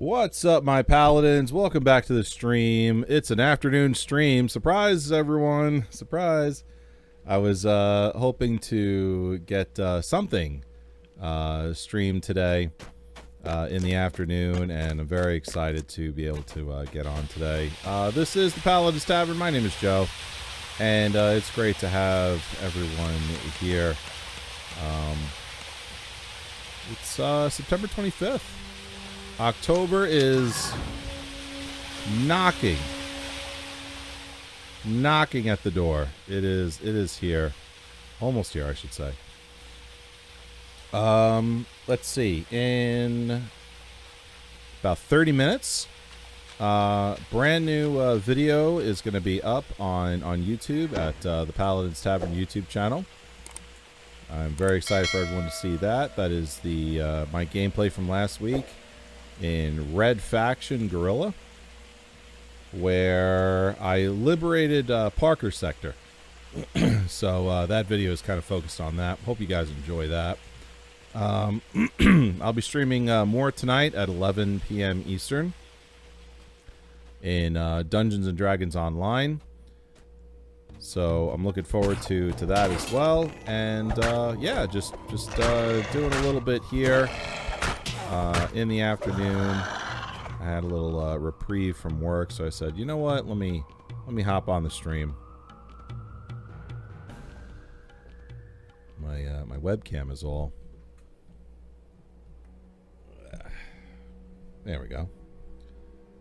What's up, my paladins? Welcome back to the stream. It's an afternoon stream. Surprise, everyone. Surprise. I was hoping to get something streamed today in the afternoon, and I'm very excited to be able to get on today. This is the Paladins Tavern. My name is Joe, and it's great to have everyone here. It's September 25th. October is knocking at the door. It is here. Almost here, I should say. Let's see. In about 30 minutes, brand new video is going to be up on YouTube at the Paladins Tavern YouTube channel. I'm very excited for everyone to see that. That is the my gameplay from last week in Red Faction Guerrilla, where I liberated Parker Sector. So that video is kind of focused on that. Hope you guys enjoy that. I'll be streaming more tonight at 11 p.m. Eastern in Dungeons & Dragons Online. So I'm looking forward to that as well. And yeah, just doing a little bit here in the afternoon. I had a little reprieve from work, so I said, you know what? Let me hop on the stream. My webcam is all. There we go.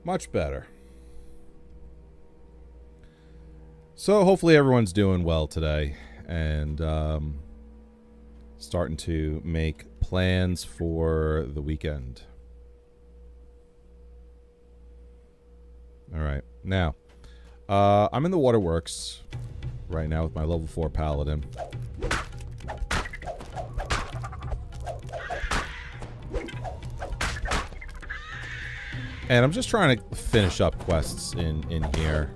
Much better. So hopefully everyone's doing well today, and starting to make plans for the weekend. All right, now I'm in the Waterworks right now with my level 4 paladin. And I'm just trying to finish up quests in here.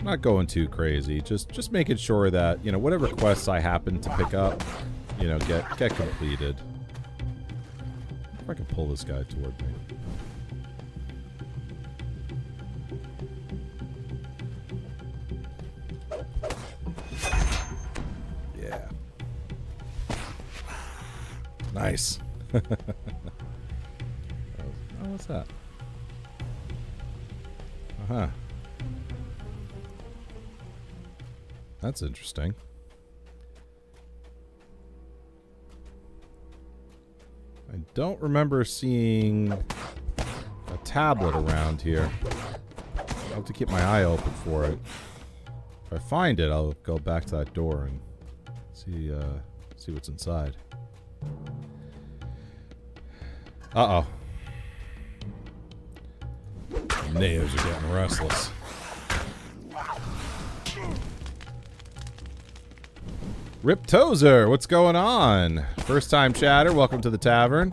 Not going too crazy, just making sure that, you know, whatever quests I happen to pick up, you know, get completed. If I can pull this guy toward me. Yeah. Nice. Oh, what's that? Uh-huh. That's interesting. I don't remember seeing a tablet around here. I'll have to keep my eye open for it. If I find it, I'll go back to that door and see what's inside. Uh-oh. Natives are getting restless. Rip Tozer, what's going on? First time chatter, welcome to the tavern.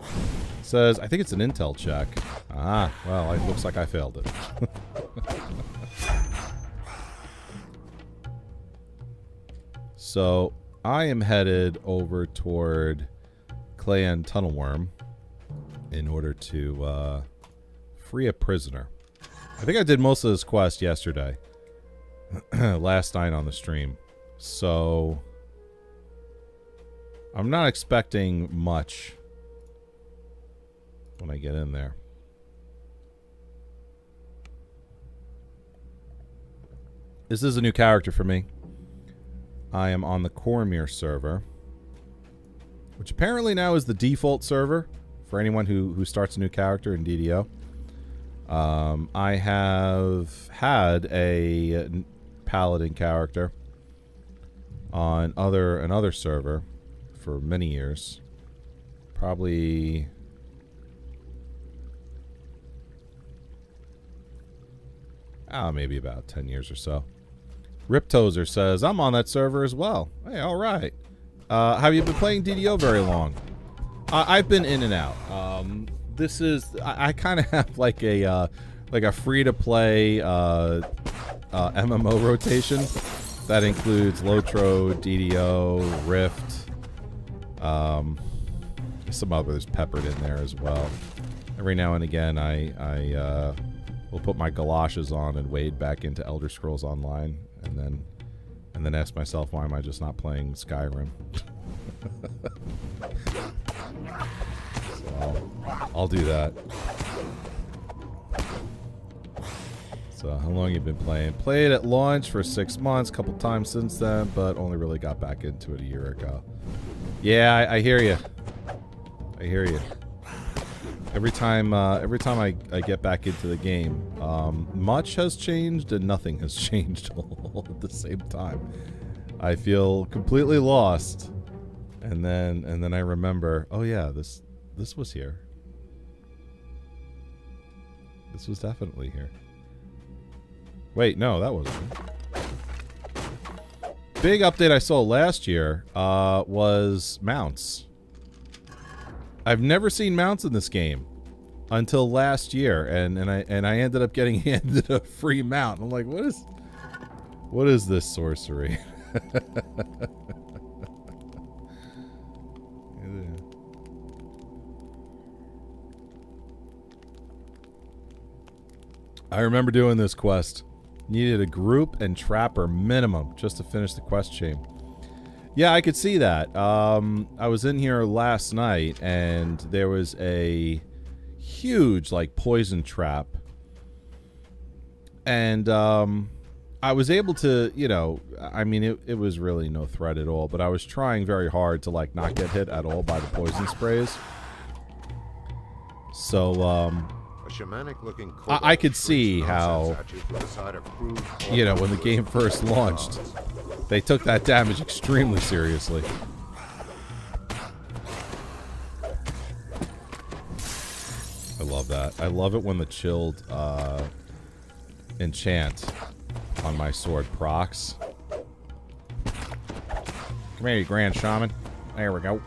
Says, I think it's an intel check. Ah, well, it looks like I failed it. So, I am headed over toward Clan Tunnelworm in order to free a prisoner. I think I did most of this quest yesterday. Last night on the stream. So I'm not expecting much when I get in there. This is a new character for me. I am on the Cormier server, which apparently now is the default server for anyone who starts a new character in DDO. I have had a paladin character on another server for many years. Probably maybe about 10 years or so. Rip Tozer says, I'm on that server as well. Hey, alright. Have you been playing DDO very long? I've been in and out. This is, I kind of have like a free-to-play MMO rotation. That includes Lotro, DDO, Rift, some others peppered in there as well. Every now and again, I will put my galoshes on and wade back into Elder Scrolls Online, and then ask myself, why am I just not playing Skyrim? So I'll do that. So how long you been playing? Played at launch for 6 months, couple times since then, but only really got back into it a year ago. Yeah, I hear you. I hear you. Every time I get back into the game, much has changed and nothing has changed all at the same time. I feel completely lost, and then I remember, oh yeah, this was here. This was definitely here. Wait, no, that wasn't. Big update I saw last year was mounts. I've never seen mounts in this game until last year, and I ended up getting handed a free mount. I'm like, what is this sorcery? I remember doing this quest. Needed a group and trapper minimum just to finish the quest chain. Yeah, I could see that. I was in here last night, and there was a huge, like, poison trap. And I was able to, you know, I mean, it was really no threat at all, but I was trying very hard to, like, not get hit at all by the poison sprays. So, I could see how, you know, when the game first launched, they took that damage extremely seriously. I love that. I love it when the chilled enchant on my sword procs. Come here, you Grand Shaman. There we go.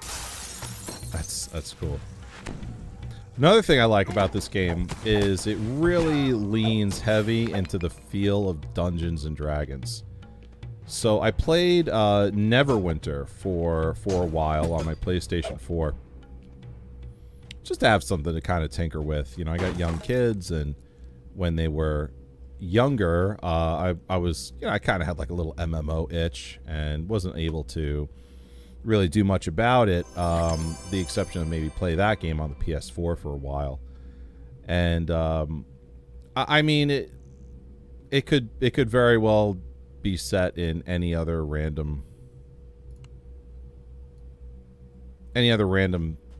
That's cool. Another thing I like about this game is it really leans heavy into the feel of Dungeons and Dragons. So I played Neverwinter for a while on my PlayStation 4. Just to have something to kind of tinker with. You know, I got young kids, and when they were younger, I was, you know, I kind of had like a little MMO itch and wasn't able to really do much about it, the exception of maybe play that game on the PS4 for a while. And I mean, it could very well be set in any other random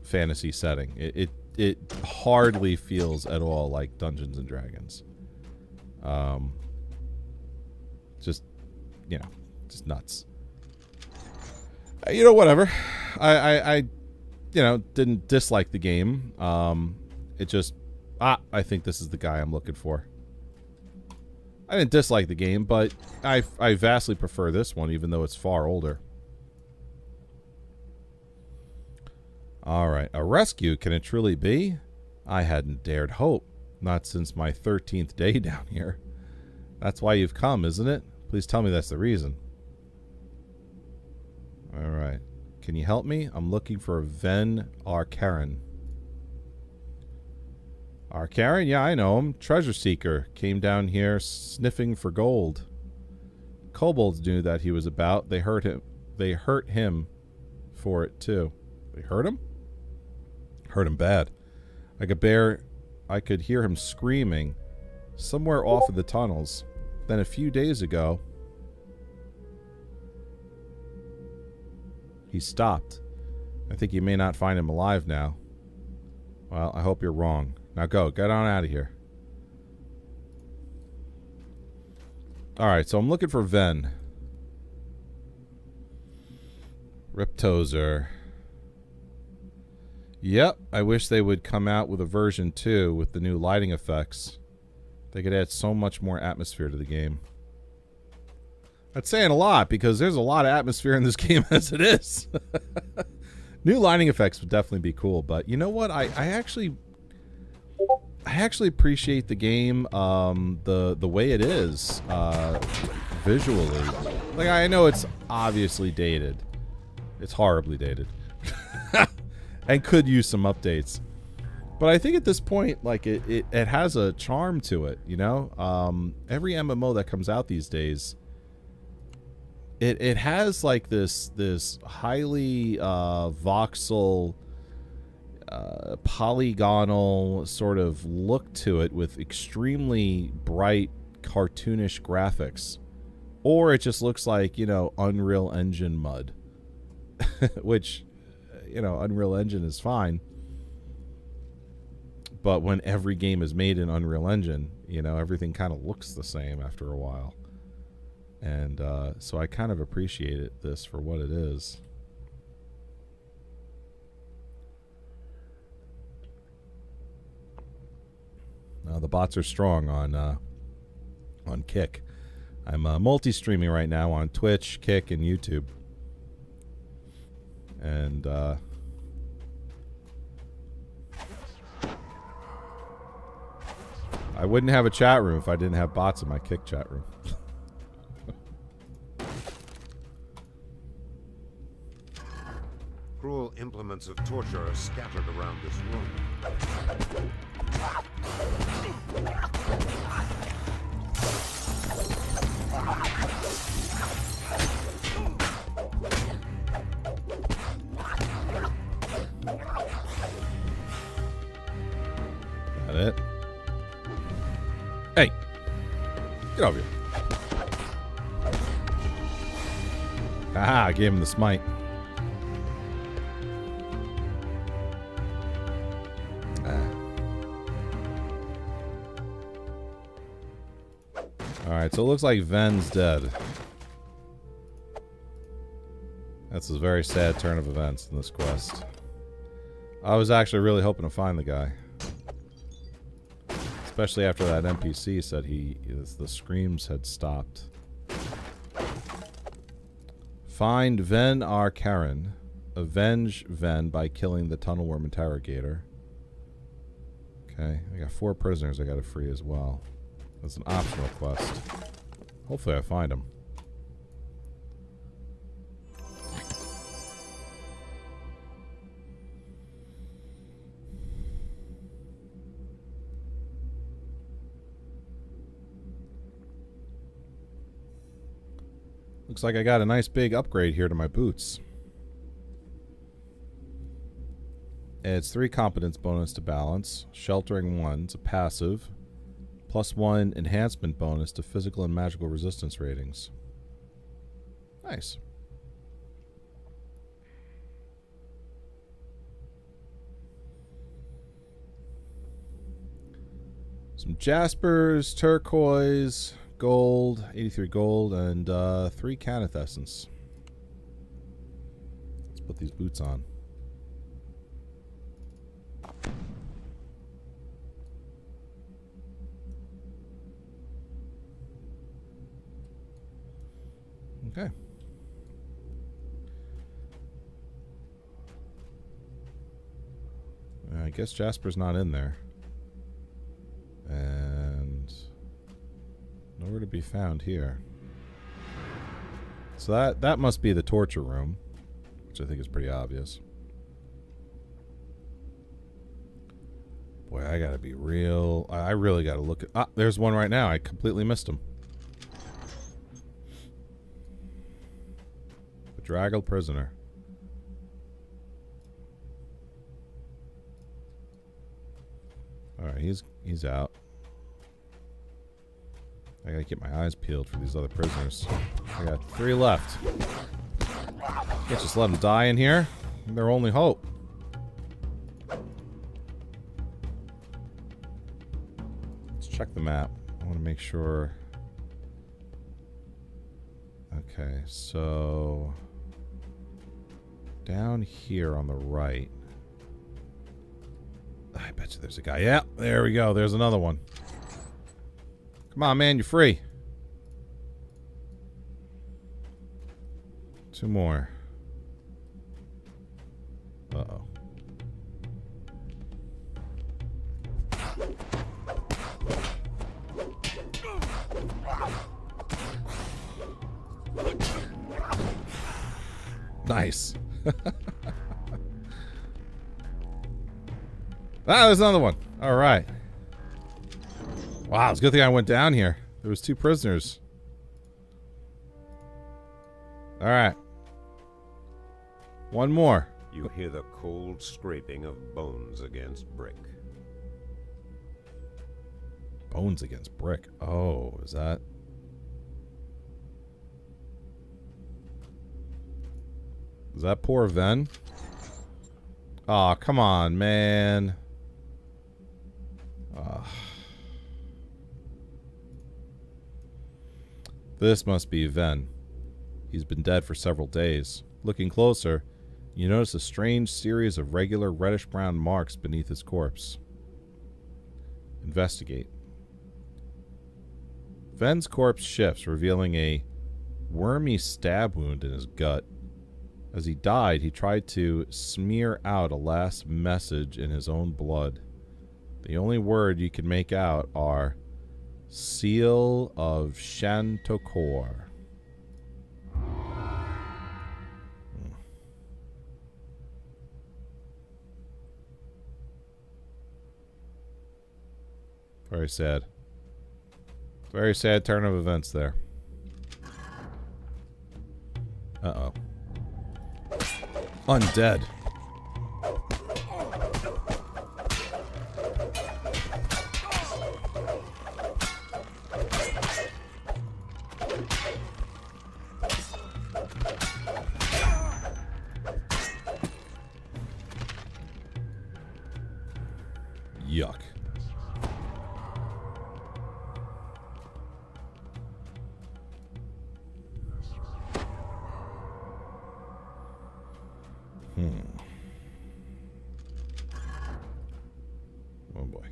fantasy setting. It hardly feels at all like Dungeons and Dragons. Just, you know, just nuts. You know, whatever. I you know, didn't dislike the game. It just, I think this is the guy I'm looking for. I didn't dislike the game, but I vastly prefer this one, even though it's far older. Alright, a rescue, can it truly be? I hadn't dared hope. Not since my 13th day down here. That's why you've come, isn't it? Please tell me that's the reason. Alright. Can you help me? I'm looking for Venn Arcaren. Arcaren? Yeah, I know him. Treasure seeker. Came down here sniffing for gold. Kobolds knew that he was about. They hurt him. They hurt him for it, too. They hurt him? Hurt him bad. I could hear him screaming somewhere off of the tunnels. Then a few days ago, he stopped. I think you may not find him alive now. Well, I hope you're wrong. Now go. Get on out of here. Alright, so I'm looking for Venn. Riptozer. Yep, I wish they would come out with a version 2 with the new lighting effects. They could add so much more atmosphere to the game. That's saying a lot, because there's a lot of atmosphere in this game as it is. New lighting effects would definitely be cool, but you know what? I actually appreciate the game, the way it is, visually. Like, I know it's obviously dated. It's horribly dated. And could use some updates. But I think at this point, like, it has a charm to it, you know? Every MMO that comes out these days, it has, like, this highly voxel, polygonal sort of look to it with extremely bright, cartoonish graphics. Or it just looks like, you know, Unreal Engine mud. Which, you know, Unreal Engine is fine. But when every game is made in Unreal Engine, you know, everything kind of looks the same after a while. And so I kind of appreciate this for what it is. Now the bots are strong on Kick. I'm multi-streaming right now on Twitch, Kick, and YouTube. And I wouldn't have a chat room if I didn't have bots in my Kick chat room. Cruel implements of torture are scattered around this room. That it? Hey! Get over here. Aha, I gave him the smite. Alright, so it looks like Venn's dead. That's a very sad turn of events in this quest. I was actually really hoping to find the guy. Especially after that NPC said the screams had stopped. Find Venn R. Karen. Avenge Venn by killing the Tunnelworm interrogator. Okay, I got 4 prisoners I gotta free as well. That's an optional quest. Hopefully I find him. Looks like I got a nice big upgrade here to my boots. It's 3 competence bonus to balance. Sheltering 1, it's a passive. +1 enhancement bonus to physical and magical resistance ratings. Nice. Some jaspers, turquoise, gold, 83 gold, and 3 caneth essence. Let's put these boots on. Okay. I guess Jasper's not in there. And nowhere to be found here. So that must be the torture room, which I think is pretty obvious. Boy, I gotta be real. I really gotta look at... Ah, there's one right now. I completely missed him. Bedraggled prisoner. Alright, he's out. I gotta keep my eyes peeled for these other prisoners. I got 3 left. Can't just let them die in here. Their only hope. Let's check the map. I want to make sure. Okay, so down here on the right. I bet you there's a guy. Yeah, there we go. There's another one. Come on, man, you're free. 2 more. Uh-oh. Nice. Ah, there's another one. All right. Wow, it's a good thing I went down here. There was 2 prisoners. All right. One more. You hear the cold scraping of bones against brick. Bones against brick. Oh, is that... Is that poor Venn? Aw, come on, man. This must be Venn. He's been dead for several days. Looking closer, you notice a strange series of regular reddish-brown marks beneath his corpse. Investigate. Venn's corpse shifts, revealing a wormy stab wound in his gut. As he died, he tried to smear out a last message in his own blood. The only word you can make out are Seal of Shantokor. Very sad. Very sad turn of events there. Uh-oh. Undead. Yuck. Oh boy.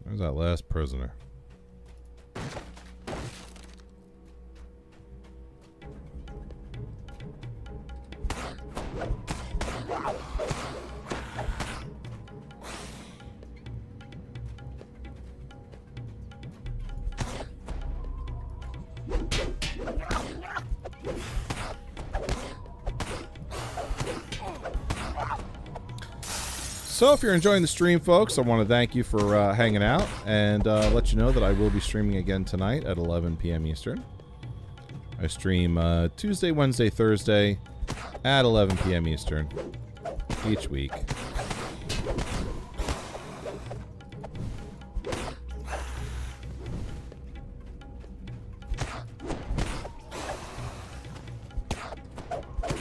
Where's that last prisoner? So if you're enjoying the stream, folks, I want to thank you for hanging out and let you know that I will be streaming again tonight at 11 p.m. Eastern. I stream Tuesday, Wednesday, Thursday at 11 p.m. Eastern each week.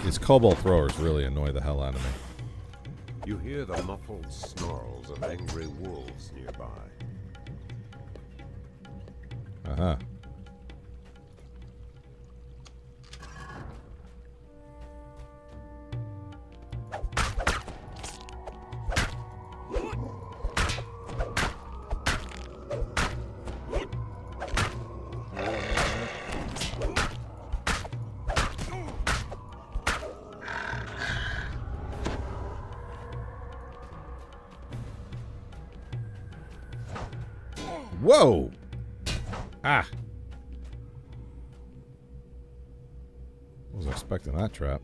These cobalt throwers really annoy the hell out of me. You hear the muffled snarls of angry wolves nearby. Uh-huh. Whoa! Ah! Wasn't expecting that trap.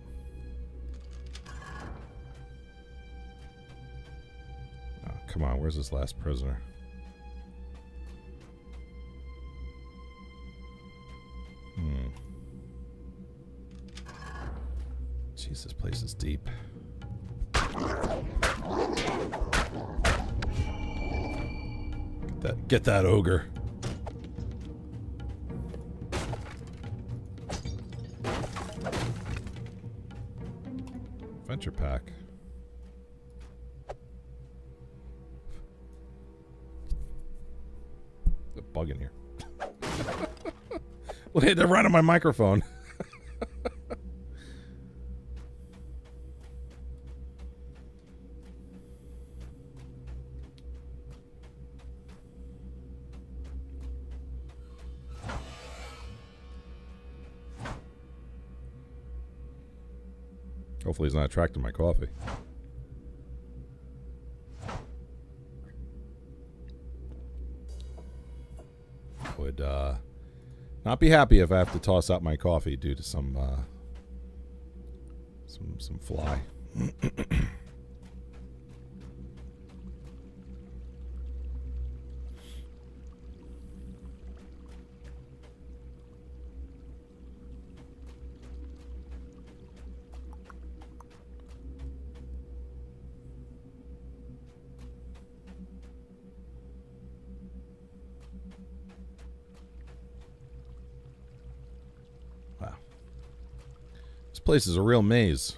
Oh, come on, where's this last prisoner? Jeez, this place is deep. Get that ogre. Adventure pack. There's a bug in here. Well, they had to run on my microphone. Hopefully he's not attracting my coffee. not be happy if I have to toss out my coffee due to some fly. This place is a real maze.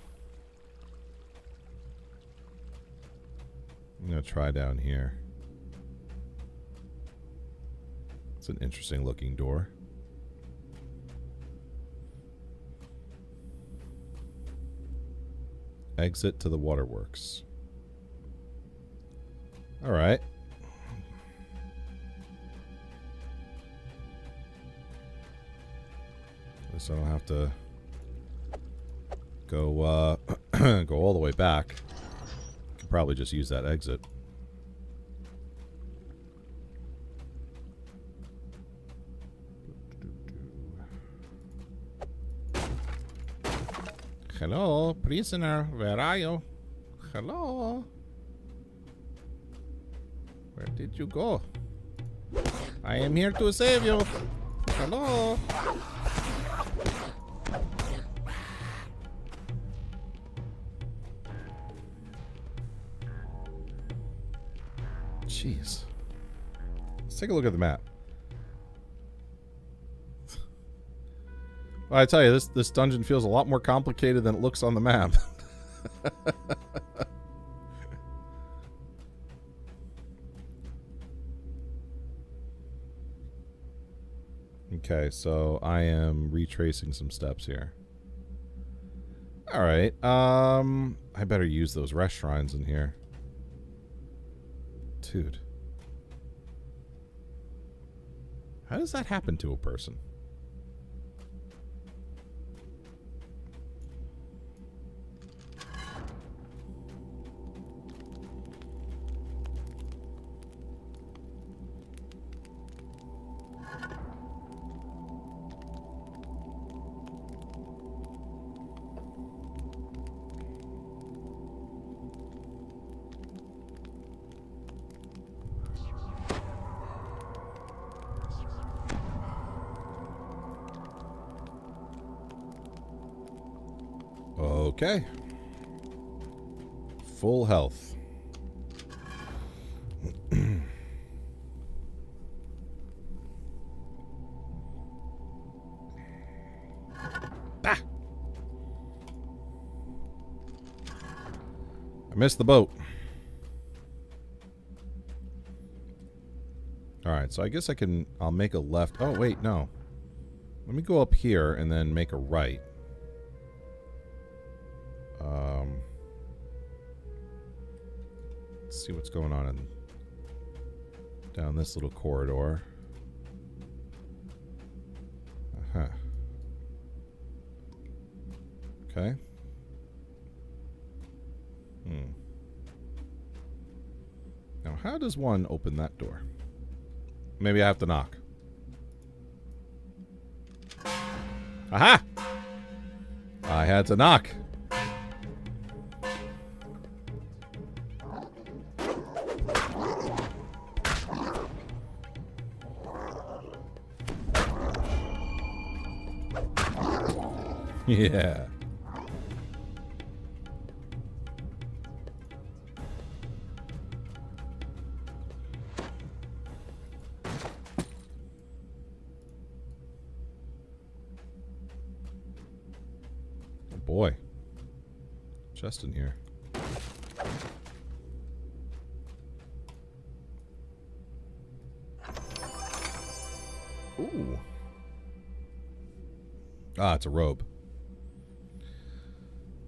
I'm going to try down here. It's an interesting looking door. Exit to the Waterworks. Alright. At least I don't have to go go all the way back. Could probably just use that exit. Hello, prisoner. Where are you? Hello. Where did you go? I am here to save you. Hello. Jeez. Let's take a look at the map. Well, I tell you, this dungeon feels a lot more complicated than it looks on the map. Okay, so I am retracing some steps here. Alright, I better use those rest shrines in here. Dude. How does that happen to a person? Okay. Full health. Ah! I missed the boat. Alright, so I guess I'll make a left. Oh, wait, no. Let me go up here and then make a right. Let's see what's going on down this little corridor. Uh-huh. Okay. Now, how does one open that door? Maybe I have to knock. Aha! I had to knock. Yeah. Oh boy. Chest in here. Ooh. Ah, it's a robe.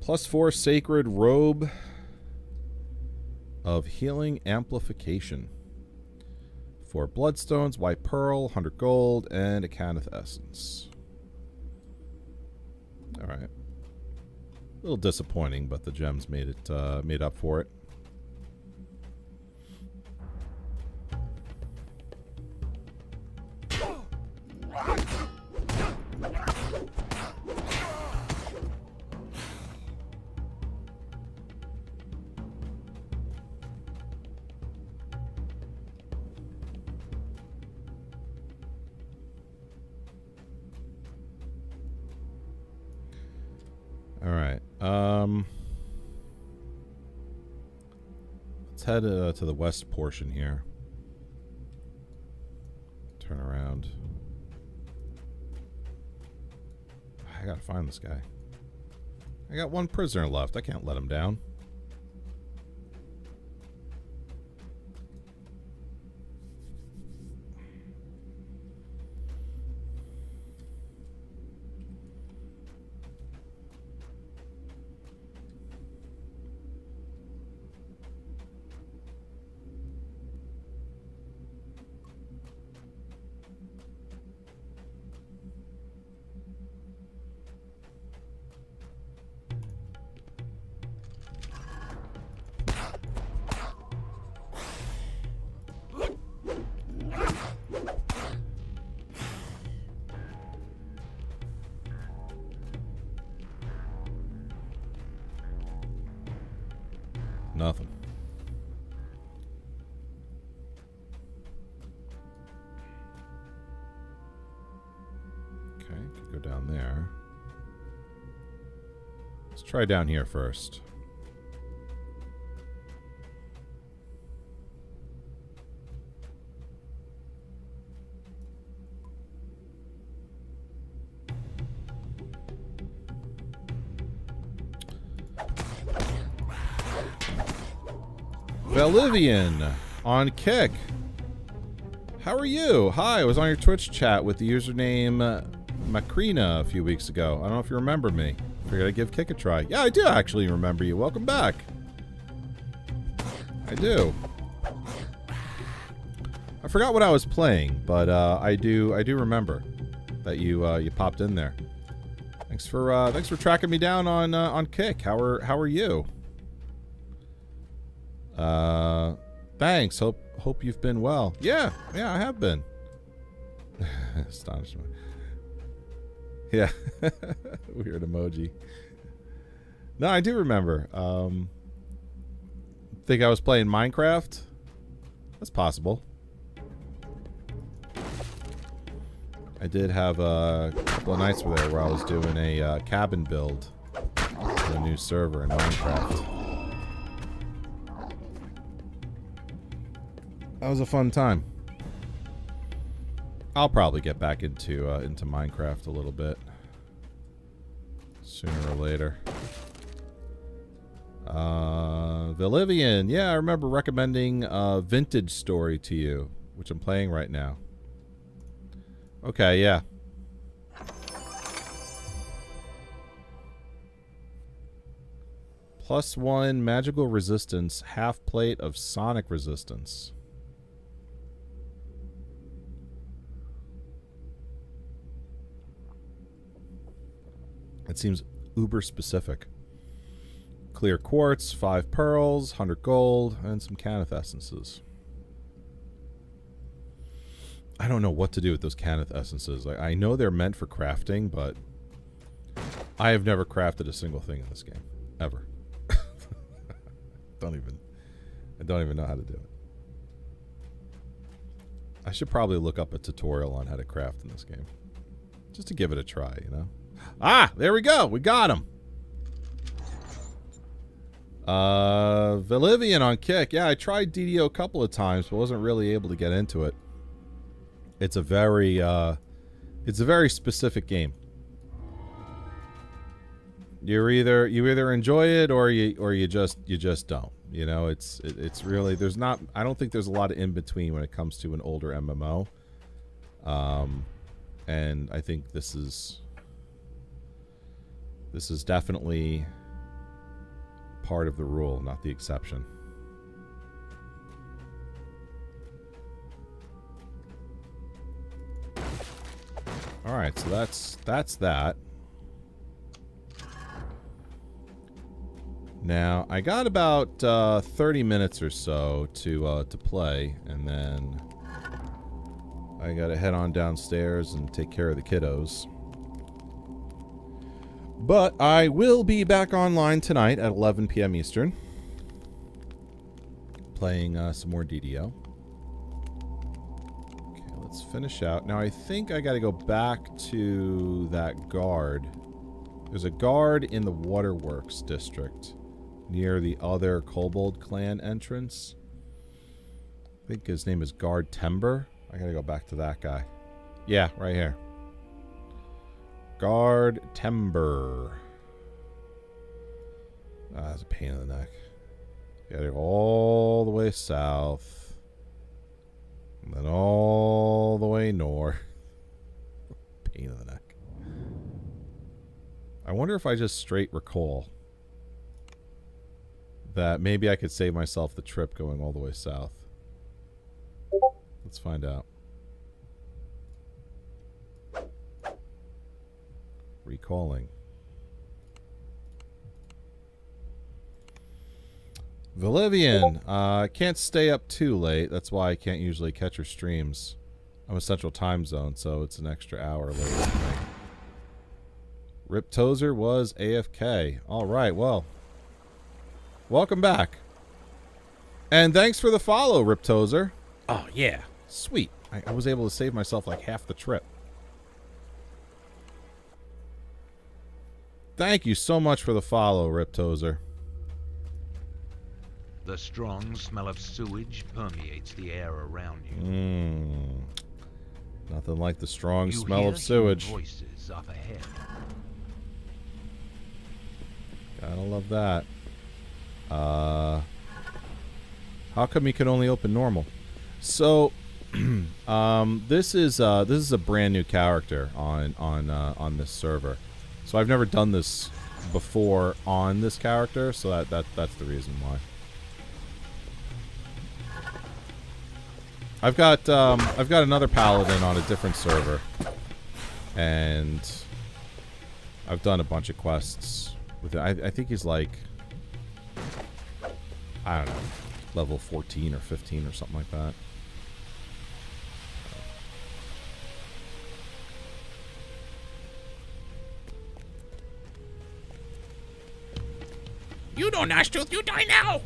+4 sacred robe of healing amplification. 4 bloodstones, white pearl, 100 gold, and a Caneth essence. Alright. A little disappointing, but the gems made up for it. All right. Let's head to the west portion here. Turn around. I gotta find this guy. I got one prisoner left. I can't let him down. Nothing. Okay, could go down there. Let's try down here first. Velivian on Kick. How are you? Hi, I was on your Twitch chat with the username Macrina a few weeks ago. I don't know if you remember me. Figured I'd give Kick a try. Yeah, I do actually remember you. Welcome back. I do. I forgot what I was playing, but I do remember that you popped in there. Thanks for tracking me down on Kick. How are you? Thanks. Hope you've been well. Yeah, I have been. Astonishment. Yeah. Weird emoji. No, I do remember. Think I was playing Minecraft? That's possible. I did have a couple of nights there where I was doing a cabin build for a new server in Minecraft. That was a fun time. I'll probably get back into Minecraft a little bit sooner or later. Velivian, yeah, I remember recommending Vintage Story to you, which I'm playing right now. Okay, yeah. +1 magical resistance, half plate of sonic resistance. It seems uber specific. Clear quartz, 5 pearls, 100 gold, and some Canith essences. I don't know what to do with those Canith essences. I know they're meant for crafting, but I have never crafted a single thing in this game. Ever. I don't even know how to do it. I should probably look up a tutorial on how to craft in this game. Just to give it a try, you know? Ah, there we go. We got him. Velivian on Kick. Yeah, I tried DDO a couple of times, but wasn't really able to get into it. It's a very specific game. You either enjoy it or you just don't. You know, it's really, there's not, I don't think there's a lot of in between when it comes to an older MMO. And I think this is definitely part of the rule, not the exception. All right, so that's that. Now I got about 30 minutes or so to play, and then I gotta head on downstairs and take care of the kiddos. But I will be back online tonight at 11 p.m. Eastern, playing some more DDO. Okay, let's finish out. Now I think I got to go back to that guard There's a guard in the Waterworks district near the other Kobold clan entrance. I think his name is Guard Tember. I gotta go back to that guy. Yeah, right here. Guard Tember. Ah, that's a pain in the neck. You gotta go all the way south. And then all the way north. Pain in the neck. I wonder if I just straight recall that maybe I could save myself the trip going all the way south. Let's find out. Recalling. Valivian. Can't stay up too late. That's why I can't usually catch her streams. I'm a central time zone, so it's an extra hour later than me. Rip Tozer was AFK. Alright, well. Welcome back. And thanks for the follow, Rip Tozer. Oh, yeah. Sweet. I was able to save myself like half the trip. Thank you so much for the follow, Rip Tozer. The strong smell of sewage permeates the air around you. Nothing like the strong You smell hear of sewage. voices up ahead. Gotta love that. How come you can only open normal? So, this is a brand new character on this server. So I've never done this before on this character, so that's the reason why. I've got another paladin on a different server, and I've done a bunch of quests with it. I think he's like, I don't know, level 14 or 15 or something like that. You know, Nashtooth, you die now!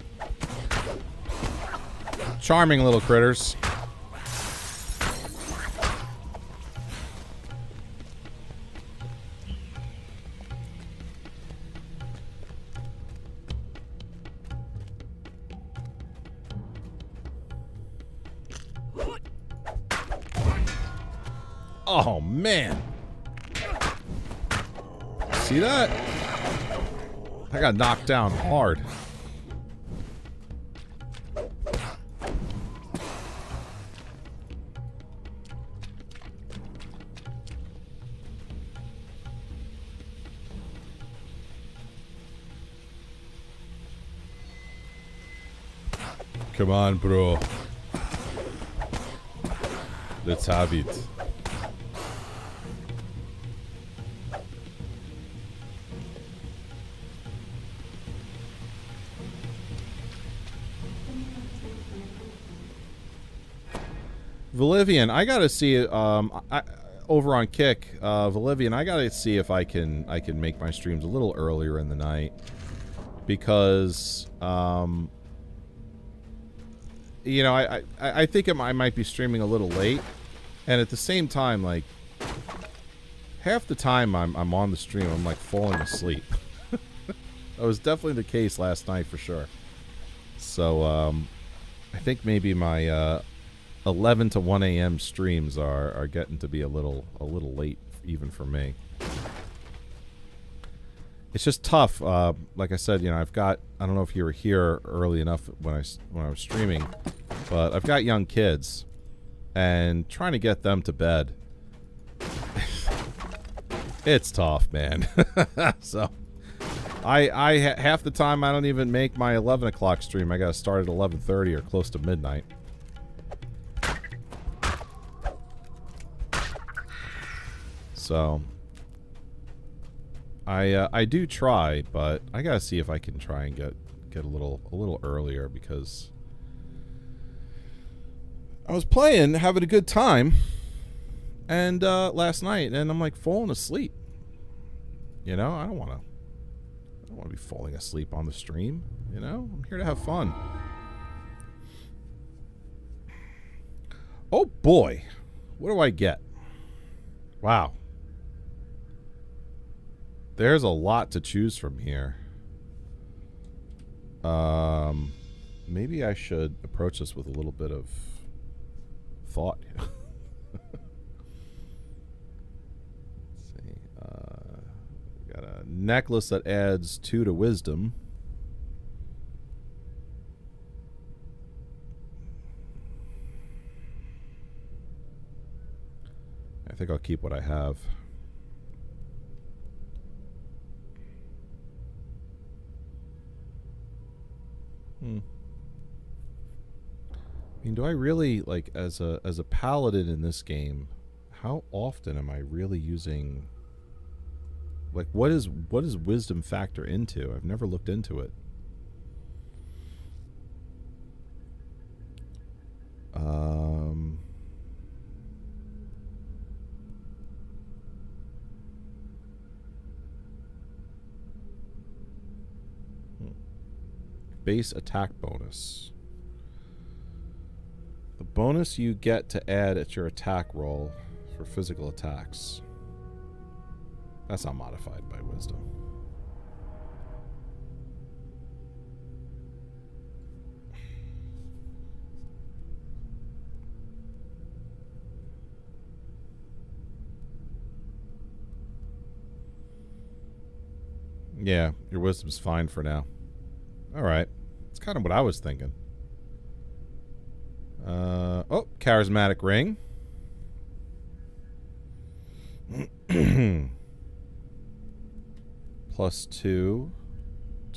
Charming little critters. Oh, man. See that? I got knocked down hard. Come on, bro. Let's have it. Valivian, I gotta see over on Kick. Valivian, I gotta see if I can make my streams a little earlier in the night, because you know, I think I might be streaming a little late, and at the same time, like, half the time I'm on the stream, I'm like falling asleep. That was definitely the case last night for sure. So I think maybe my 11 to 1 a.m. streams are getting to be a little late even for me. It's just tough. Like I said, you know, I don't know if you were here early enough when I was streaming, but I've got young kids, and trying to get them to bed, it's tough, man. So I half the time I don't even make my 11 o'clock stream. I got to start at 11:30 or close to midnight. So I do try, but I gotta see if I can try and get a little earlier, because I was playing, having a good time, and last night, and I'm like falling asleep. You know, I don't want to be falling asleep on the stream. You know, I'm here to have fun. Oh boy, what do I get? Wow. There's a lot to choose from here. Maybe I should approach this with a little bit of thought. Let's see. Got a necklace that adds 2 to wisdom. I think I'll keep what I have. I mean, do I really, like, as a paladin in this game, how often am I really using, like, what does wisdom factor into? I've never looked into it. Base attack bonus. The bonus you get to add at your attack roll for physical attacks. That's not modified by wisdom. Yeah, your wisdom's fine for now. Alright. That's kind of what I was thinking. Oh, charismatic ring. +2 to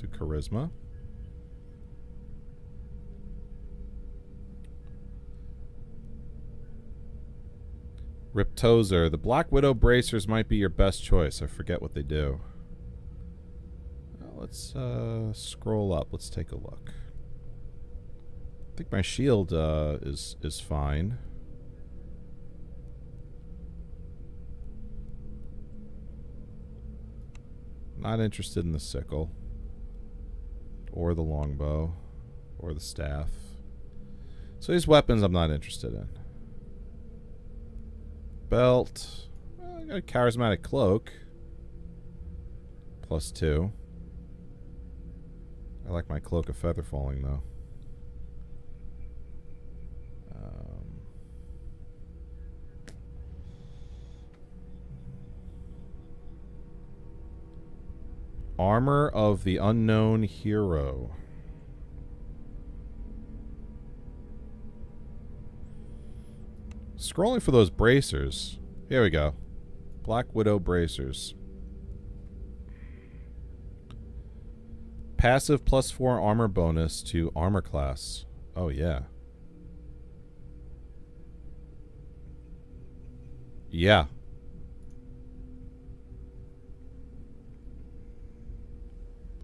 charisma. Riptozer. The Black Widow bracers might be your best choice. I forget what they do. Let's scroll up. Let's take a look. I think my shield is fine. Not interested in the sickle, or the longbow, or the staff. So these weapons I'm not interested in. Belt. Well, I got a charismatic cloak. +2. I like my cloak of feather falling, though. Armor of the Unknown Hero. Scrolling for those bracers. Here we go. Black Widow bracers. Passive +4 armor bonus to armor class. Oh, yeah. Yeah.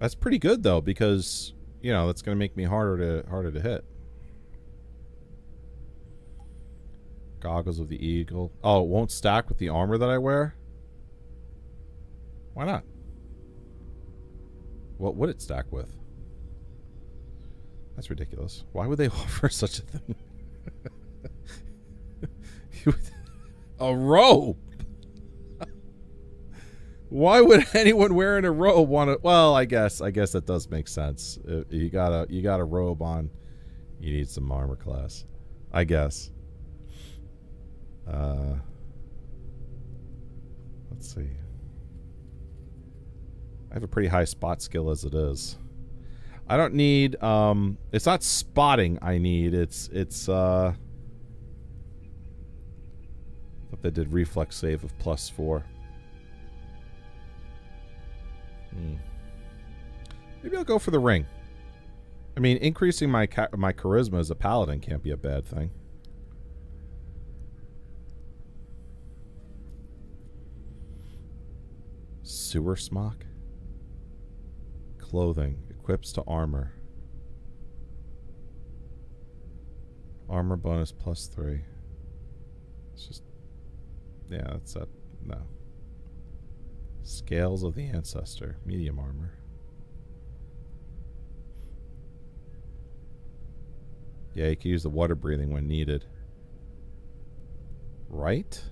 That's pretty good, though, because, you know, that's going to make me harder to hit. Goggles of the Eagle. Oh, it won't stack with the armor that I wear? Why not? What would it stack with? That's ridiculous. Why would they offer such a thing? A robe! Why would anyone wearing a robe want to... Well, I guess that does make sense. You got a robe on, you need some armor class. I guess. Let's see. I have a pretty high spot skill as it is. I don't need, it's not spotting I need, it's I thought they did reflex save of +4. Maybe I'll go for the ring. I mean, increasing my charisma as a paladin can't be a bad thing. Sewer smock? Clothing. Equips to armor. Armor bonus +3. It's just... Yeah, that's that. No. Scales of the Ancestor. Medium armor. Yeah, you can use the water breathing when needed. Right?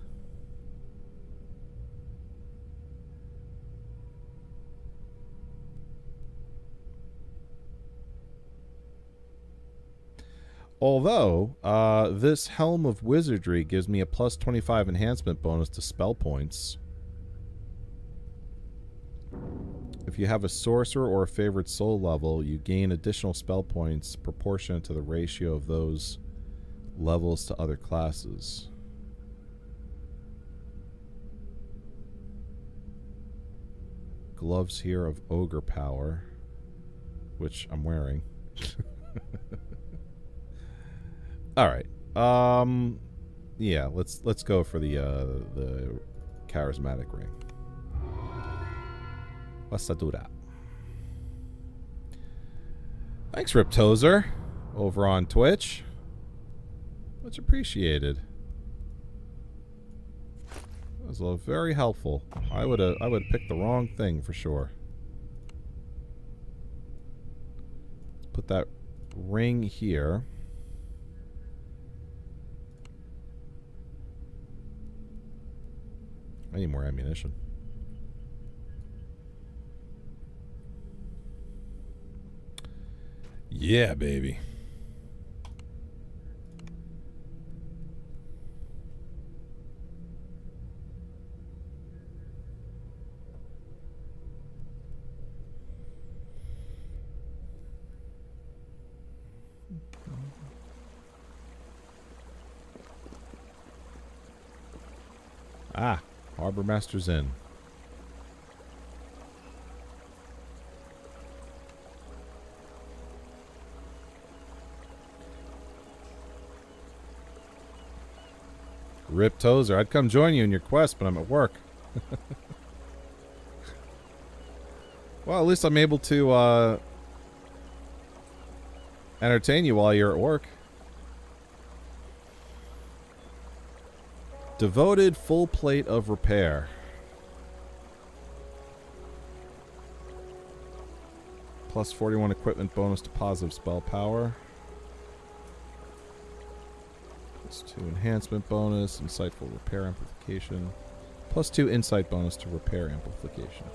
Although, this Helm of Wizardry gives me a plus 25 enhancement bonus to spell points. If you have a sorcerer or a favorite soul level, you gain additional spell points proportionate to the ratio of those levels to other classes. Gloves here of ogre power, which I'm wearing. All right. Yeah, let's go for the charismatic ring. Let's do that. Thanks, Riptozer, over on Twitch. Much appreciated. That was very helpful. I would have picked the wrong thing for sure. Let's put that ring here. I need more ammunition. Yeah, baby. Ah, Harbormaster Zin. Rip Tozer, I'd come join you in your quest, but I'm at work. Well, at least I'm able to entertain you while you're at work. Devoted full plate of repair. Plus 41 equipment bonus to positive spell power. Plus 2 enhancement bonus, insightful repair amplification. Plus 2 insight bonus to repair amplification.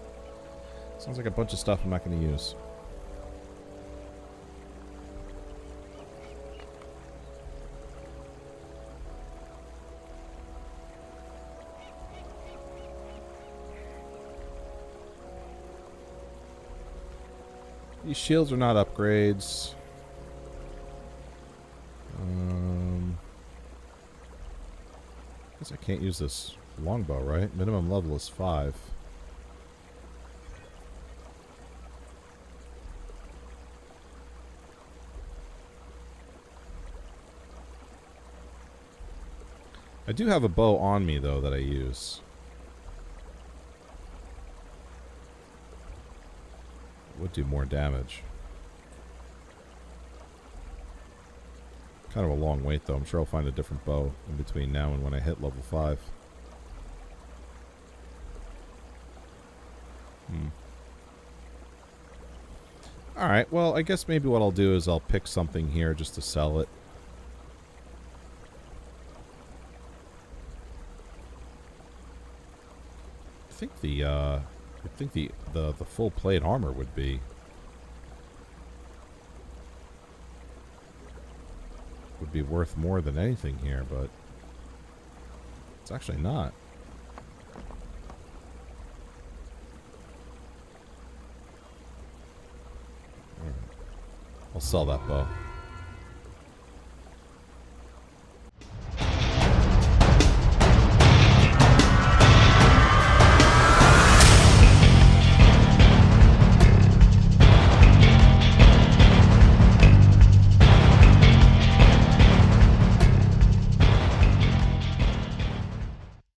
Sounds like a bunch of stuff I'm not going to use. These shields are not upgrades. Guess I can't use this longbow, right? Minimum level is 5. I do have a bow on me, though, that I use. Would do more damage. Kind of a long wait, though. I'm sure I'll find a different bow in between now and when I hit level 5. Alright, well, I guess maybe what I'll do is I'll pick something here just to sell it. I think the full plate armor would be worth more than anything here, but it's actually not. All right. I'll sell that bow.